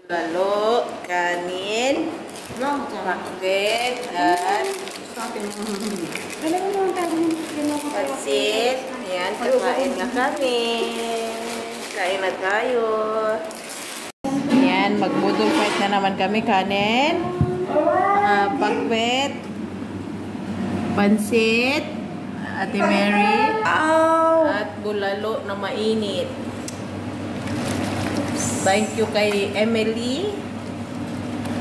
Lalo, kanin, pakbet, at pansit. Ayan, kakain na kami. Kain na tayo. Ayan, mag-budol fight na naman kami. Kanin, pakbet, pansit, Ate Mary, at bulalo na mainit. Thank you kay Emily.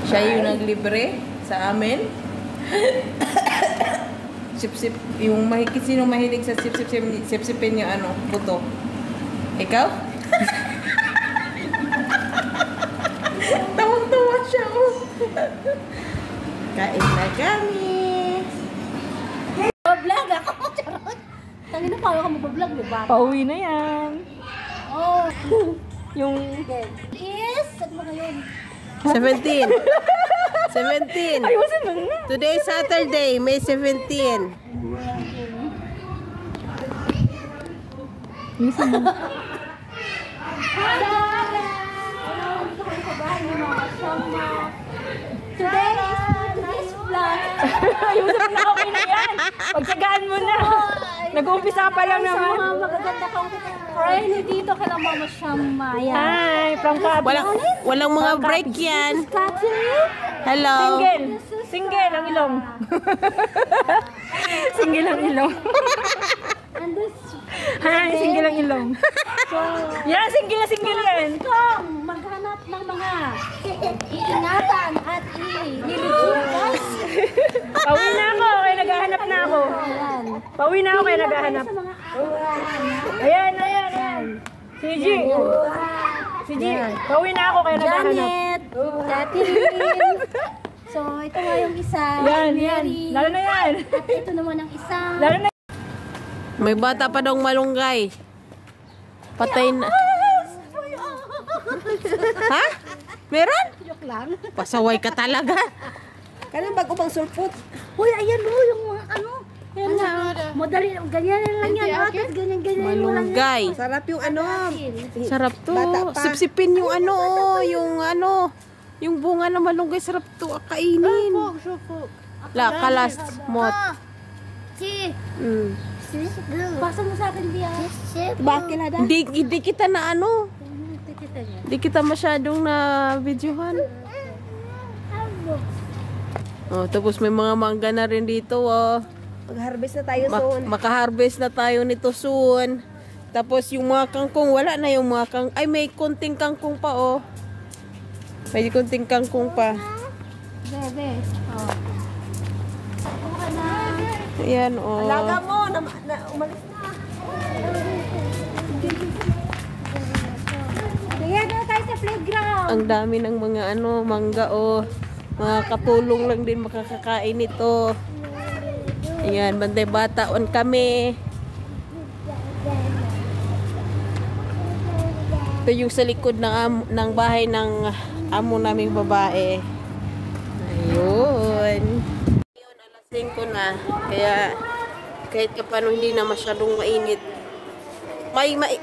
Siya yung naglibre sa amin. Sip-sip. Yung sino mahilig sa sip-sipin yung ano, puto. Ikaw? Tawang-tawa siya. Kain na kami. Vlog ako. Charot. Tangina pa ako mag-vlog, di ba? Pauwi na yan. Oh. Yung... Yes! At mga yun. 17. 17. Ayusin mo na. Today Saturday, May 17. Ayusin mo. Today's vlog. Ayusin mo na, okay na yan. Pagsagaan mo na. Nag-uumpisa pa lang naman. Sa mga magaganda kong friend dito kala Mama Shamaya. Hi, from Cabo. Walang mga break yan. Catherine. Hello. Single. Single ang ilong. Single ang ilong. And this Hi, single ang ilong. Yan, single na single yan. kong maghanap ng mga iingatan at nilulugas. Pauwi na ako, kaya naghahanap na ako. Ayan. Pauwi na ako, kaya naghahanap. Sa mga awahan. Ayan, ayan, ayan. Si G. Si G. Pauwi na ako, kaya naghahanap. Janet, Catherine. So, ito nga yung isa. Yan, yan. Mary. Lalo na yan. At ito naman ang isa. Lalo na. May bata pa daw malunggay. Patay na. Ha? Meron? Joke lang. Pasaway ka talaga. Kailan bago bang sulpot? Uy, ayan mo yung mga ano. Yan na. Madali, ganyan lang yan. Tapos ganyan-ganyan. Malunggay. Sarap yung ano. Sarap to. Bata pa. Sipsipin yung ano, yung bunga ng malunggay. Sarap to. Kainin. La, kalas, mot. Si. Basa mo sa akin diya. Bakit na Hindi kita na ano. Hindi kita masyadong na videohan. Oh, tapos may mga mangga na rin dito, oh. Mag-harvest na tayo soon. Maka-harvest na tayo nito soon. Tapos yung mga kangkong, wala na yung mga kangkong. Ay, may kunting kangkong pa, oh. May kunting kangkong pa. Bebe. Oh. Okay na. Ayan, oh. Alaga mo, umalis na. Kaya na tayo sa playground. Ang dami ng mga ano, mangga, oh. Mga katulong lang din makakakain ito. Ayan, banday bata on kami. Ito yung sa likod ng bahay ng amo naming babae. Ayun. Ayun, alas 5 na. Kaya kahit ka paano hindi na masyadong mainit.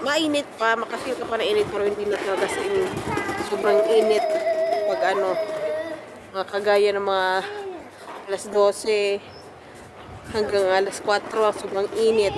Mainit pa, makafeel ka pa na init pero hindi na talaga sobrang init pag ano, mga kagaya ng mga alas 12 hanggang alas 4, sobrang init.